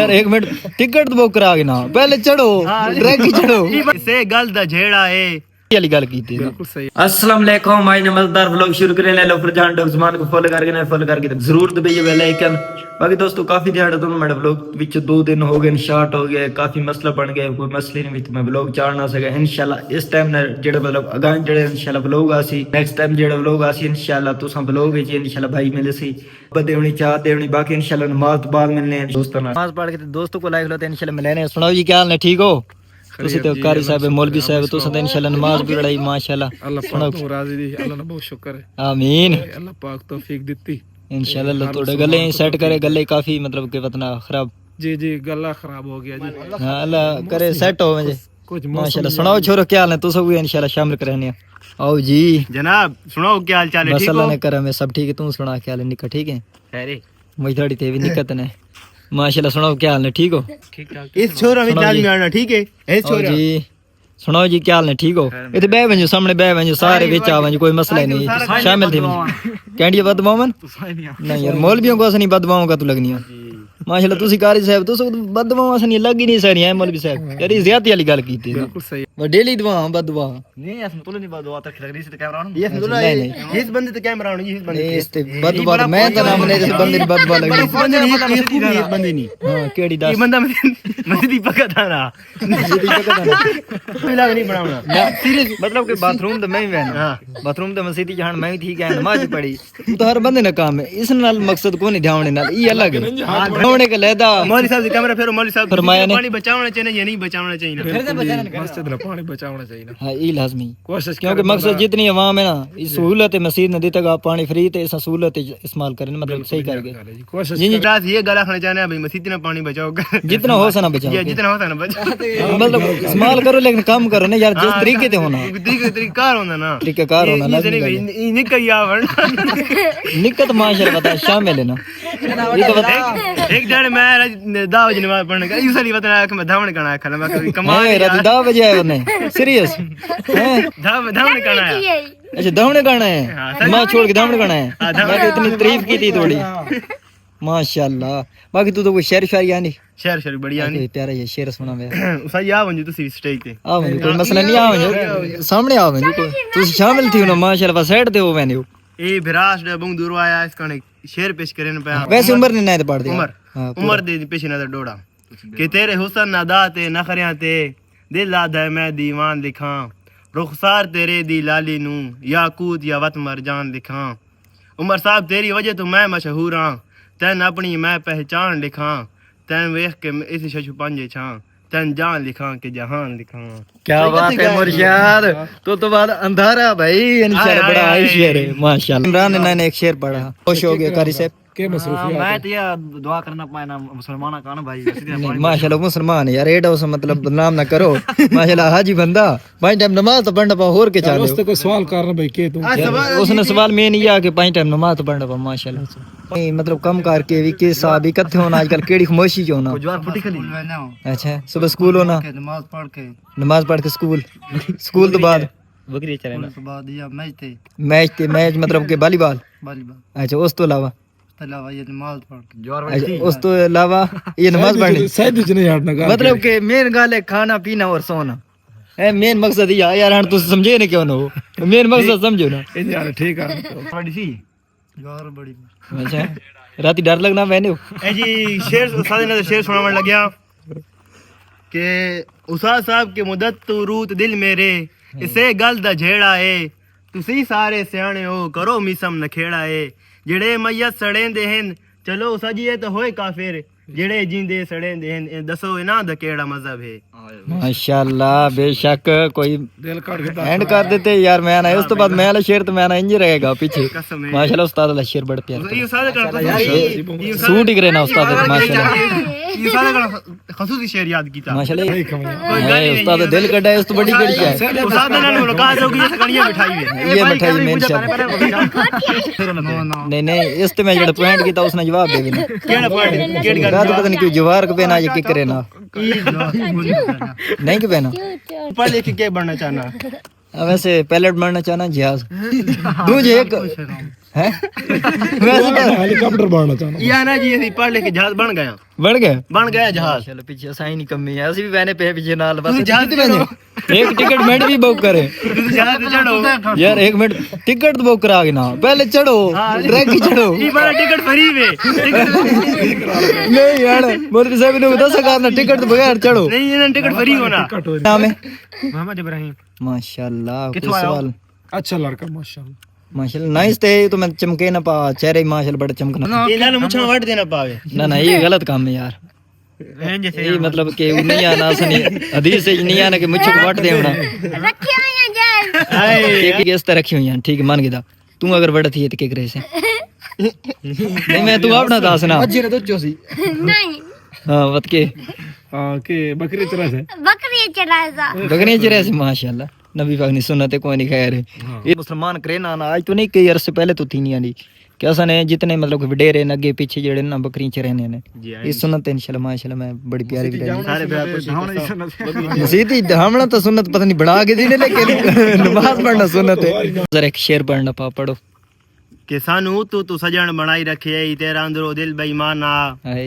यार एक minute ticket तो बुक करा के ना पहले चढ़ो ट्रैक ही चढ़ो इसे गल दा झेड़ा है वाली गल की थी। बिल्कुल सही। अस्सलाम वालेकुम भाई नमस्कार व्लॉग शुरू करें ले लो फरजान डॉक्समान को फॉलो करके ना फॉलो करके जरूर दबाइए बेल आइकन। बाकी दोस्तों काफी दिहाड़ा तो मेरे व्लॉग विच 2 दिन हो गए शॉर्ट हो गया काफी मसला बन गया कोई मसले नहीं विच मैं व्लॉग चाड़ ना सका इंशाल्लाह इस टाइम ना जेड़ा मतलब अगां जेड़े इंशाल्लाह व्लॉग आसी नेक्स्ट टाइम जेड़ा व्लॉग आसी इंशाल्लाह तुसां व्लॉग विच इंशाल्लाह भाई मिले सी बदेवनी चाह देवनी बाकी इंशाल्लाह नमाज तो बाद मिलने दोस्तों नमाज पढ़ के दोस्तों को लाइक लो इंशाल्लाह मिलने। सुनाओ जी क्या हाल है ठीक हो तुसी तो कारी साहब मौलवी साहब तुसी तो इंशाल्लाह नमाज भी पढ़ाई माशाल्लाह अल्लाह पाक तो राजी दी अल्लाह ने बहुत शुक्र है आमीन अल्लाह पाक तौफीक दित्ती इंशाल्लाह अल्लाह थोड़े गले सेट करे गले काफी मतलब के वतना खराब जी जी गला खराब हो गया जी हां अल्लाह करे सेट हो मुझे कुछ माशाल्लाह। सुनाओ छोरो क्या हाल है तुसी भी इंशाल्लाह शामिल करने आओ जी जनाब सुनाओ क्या हाल चाल है बस ठीक हो अल्लाह ने करम है सब ठीक है तू सुना क्या हाल है निका ठीक है खैर मुझे थोड़ी थे भी निकत ने माशाल्लाह। सुनाओ क्या हाल है ठीक हो ठीक ठाक इस छोरा भी लाजमी आना ठीक है इस छोरा जी सुनाओ जी क्या हाल है ठीक हो इतने बह वंजो सामने बह वंजो सारे विच आ वंजो कोई मसला नहीं शामिल थे कैंडी बदमावन नहीं यार मौलवियों को असनी बदमाओं का तो लगनी है माशाल्लाह तुसी कारी साहब तुस बदमाओं असनी लग ही नहीं सरी है मौलवी साहब यार ज्यादती वाली गल की थी बिल्कुल सही वो डेली दुआ बदवा नहीं असम तुले नहीं बदवा तक लग रही से कैमरा ऑन ये नहीं इस बंदे ते कैमरा ऑन इस बंदे इस ते बदवा मैं तो नाम ने इस बंदे बदवा लग इस बंदे नहीं इस बंदे नहीं हां केड़ी ये दस बंदा मैं दीपक था ना मिला नहीं बनावना ना सीरियस मतलब कि बाथरूम तो मैं ही वैन बाथरूम तो मस्जिद जहां मैं ही ठीक है नमाज पढ़ी तो हर बंदे ना काम है इस नाल मकसद को नहीं ध्यान नाल ये अलग है ध्यान के लेदा मौलवी साहब से कैमरा फेरो मौलवी साहब फरमाया ने पानी बचाना चाहिए या नहीं बचाना चाहिए मस्जिद में पानी बचाना चाहिए हां ये लाजमी कोशिश क्योंकि मकसद जितनी आवाम है ना इस सहूलत मस्जिद ने दी तक आप पानी फ्री ते इस सहूलत इस्तेमाल करें मतलब सही करके कोशिश ये गला खाना चाहने भाई मस्जिद में पानी बचाओ जितना हो सना बचाओ ये जितना होता है ना बचाओ मतलब इस्तेमाल करो लेकिन काम करो ना यार जिस तरीके से होना तरीका होना ना तरीकाकार होना ये नहीं कही आवण निकत माशाल्लाह बता शामिल है ना ये तो बता एक जन मैं दावज नमाज पढ़ने का ये सारी बता मैं धावण करना है मैं कभी कमाल है रात 10 बजे आए उन्हें सीरियस हैं धावण करना है अच्छा धावण करना है मां छोड़ के धावण करना है मैं तो इतनी तारीफ की थी थोड़ी माशाल्लाह। बाकी तू तो कोई शेर शायरी आनी शेर बढ़िया नहीं प्यारा ये शेर सुना मैं सही आ वंजू तुसी स्टेज पे आ वंजू कोई मसला नहीं आ वंजू सामने आ वंजू कोई तू शामिल थी ना माशाल्लाह साइड ते हो मैंने ए विराज दे बंग दूर आया इसका शेर पेश करे न पे वैसे उम्र ने नहीं पढ़ दिया उम्र दे पेश न डोड़ा कि तेरे हुस्न अदा ते नखरियां ते दिल आदा मैं दीवान लिखां रुखसार तेरे दी लाली नू याकूत या वत मरजान लिखां उमर साहब तेरी वजह तो मैं मशहूर हां तैन अपनी मैं पहचान लिखां तैन वेख के इस शशु पंजे छां तैन जान लिखां के जहान लिखां। क्या बात है मुर्शिद तो बाद अंधारा भाई इंशाल्लाह बड़ा आई शेर है माशाल्लाह। इमरान ने एक शेर पढ़ा खुश हो गया कारी साहब के मसरूफियत मैं तो यार दुआ करना पाना मुसलमाना का ना भाई माशाल्लाह मुसलमान यार एडा उस मतलब बदनाम ना करो माशाल्लाह हाजी बंदा पांच टाइम नमाज तो पढ़ना पा और के चाहे उससे कोई सवाल करना भाई के तुम उसने सवाल में नहीं आ के पांच टाइम नमाज तो पढ़ना पा माशाल्लाह नहीं मतलब कम करके भी के साहब भी कथे होना आजकल केड़ी खामोशी जो होना जवार फुटी खली अच्छा सुबह स्कूल होना नमाज पढ़ के स्कूल तो बाद बकरी चलेना तो बाद या मैच मतलब के वॉलीबॉल अच्छा उस तो अलावा ये नमाज पढ़ उस तो अलावा ये नमाज पढ़नी मतलब के मेन गाल है खाना पीना और सोना है मेन मकसद यार यार तू समझे ना क्यों ना हो मेन मकसद समझो ना यार ठीक है बड़ी सी यार बड़ी अच्छा राती डर लगना मैंने ए जी शेर उस्ताद ने शेर सुनावन लग गया कि उस्ताद साहब के मुदत तू रूत दिल मेरे इसे गल दा झेड़ा है तुसी सारे सियाणे हो करो मिसम नखेड़ा है जेड़े मैया सड़ेंदे हन चलो सजिए तो होए काफिर जेड़े जिंदे सड़ेंदे हन दसो इना दा केड़ा मजहब है माशाल्लाह बेशक कोई दिल काट के एंड कर देते यार मैं ना उस तो बाद मैं वाला शेर तो मैं ना इंज रहेगा पीछे माशाल्लाह उस्ताद वाला शेर बड़ा प्यारा ये सारे का सूट ही करे ना उस्ताद माशाल्लाह ये सारे का खसूसी शेर याद कीता माशाल्लाह उस्ताद दिल कटा है उस तो बड़ी बड़ी है उस्ताद ने मुलाकात होगी ये कड़ियां मिठाई है ये मिठाई में इंशाल्लाह नहीं नहीं इस ते मैं जेड़ा पॉइंट कीता उसने जवाब दे देना केड़ा पॉइंट केड़ी गल पता नहीं क्यों जवार के बेना ये की करे ना नहीं के बेना पढ़ लिख के बनना चाहना वैसे पायलट बनना चाहना जहाज दूजे एक हैं वैसे तो हेलीकॉप्टर बनना चाहना या ना जी ਅਸੀਂ ਪੜ੍ਹ ਲਿਖ ਕੇ ਜਹਾਜ਼ ਬਣ ਗਏ बन गया ਜਹਾਜ਼ चलो पीछे असाई नहीं कमी है असि भी बहने पे पीछे नाल बस जहाज कितने बहने एक टिकट मिनट भी बुक करे ਜਹਾਜ਼ ਤੇ ਚੜੋ यार एक मिनट टिकट तो बुक करा के ना पहले चढ़ो ट्रैक ही चढ़ो ਇਹ ਬੜਾ ਟਿਕਟ ਫਰੀ ਵੇ नहीं यार मोदी साहब ने दस करना टिकट तो बगैर चढ़ो ਨਹੀਂ ਇਹਨਾਂ ਟਿਕਟ ਫਰੀ ਹੋਣਾ नाम है मोहम्मद इब्राहिम माशाल्लाह कोई किथों आया हो? सवाल अच्छा लड़का माशाल्लाह माशाल्लाह नाइस थे तो मैं चमके ना पा चेहरे माशाल्लाह बड़ा चमकना ਇਹਨਾਂ ਨੂੰ ਮੁੱਛਾਂ ਵੱਢ ਦੇਣਾ ਪਾਵੇ ना ये गलत काम है यार ये मतलब कि वो नहीं आना सनी हदीस से नहीं आना कि मुझे को वाट देना रखी हुई है जेल एक किस तरह रखी हुई हैं ठीक है मान गया तू अगर बड़ा थी तो के करे से नहीं मैं तू अपना दास ना अज्जी ने तो चोसी नहीं हां बत के हां के बकरी तरह से बकरी चलाएगा बगने चरे से माशाल्लाह नबी पाक ने सुन्नत है कोई नहीं खैर ये मुसलमान करे ना आज तो नहीं कई अरसे पहले तो थी नहीं आनी क्या सन है जितने मतलब वडेरे नगे पीछे जेड़े ना बकरियां चरने ने ये सुन्नत है इंशाल्लाह माशाल्लाह मैं बड़ी प्यारी भी सारे भरा मसीदी हमने तो सुन्नत पता नहीं बढ़ा के दी ने लेकिन नमाज पढ़ना सुन्नत है जरा एक शेर पढ़ना पा पढ़ो कि सानू तू सजन बनाई रखे तेरा अंदरों दिल बेईमान आ हाय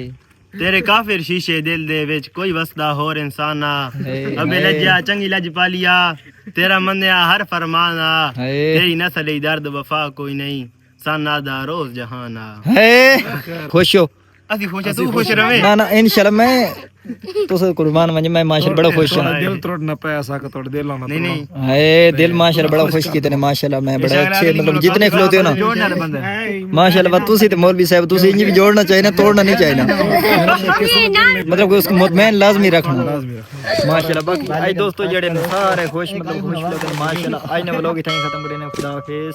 तेरे काफिर शीशे दिल दे विच कोई वसदा होर इंसान आ अबे लज्जा चंगी लज पालिया तेरा मन्या हर फरमान आ तेरी नस्ल दर्द वफा कोई नहीं साना दा रोज जहान आ है खुश हो ਅਸੀਂ ਖੁਸ਼ ਆ ਤੂੰ ਖੁਸ਼ ਰਵੇਂ ना ना इंशाल्लाह मैं तो से कुर्बान मंज मैं माशाल्लाह बड़ा खुश हूं दिल तोड़ना पे ऐसा का तोड़ दिल लाना नहीं नहीं हाय दिल माशाल्लाह बड़ा खुश कितने माशाल्लाह मैं बड़ा अच्छे मतलब जितने खिलौते हो ना जोड़ने वाले बंदे माशाल्लाह बस तुसी ते मौलवी साहब तुसी इंज भी जोड़ना चाहिए ना तोड़ना नहीं चाहिए ना मतलब कि उसको मुतमईन लाजमी रखना माशाल्लाह बाकी आज दोस्तों जेड़े सारे खुश मतलब खुश लोग माशाल्लाह आज ने व्लॉग इतना ही खत्म करने खुदा हाफिज।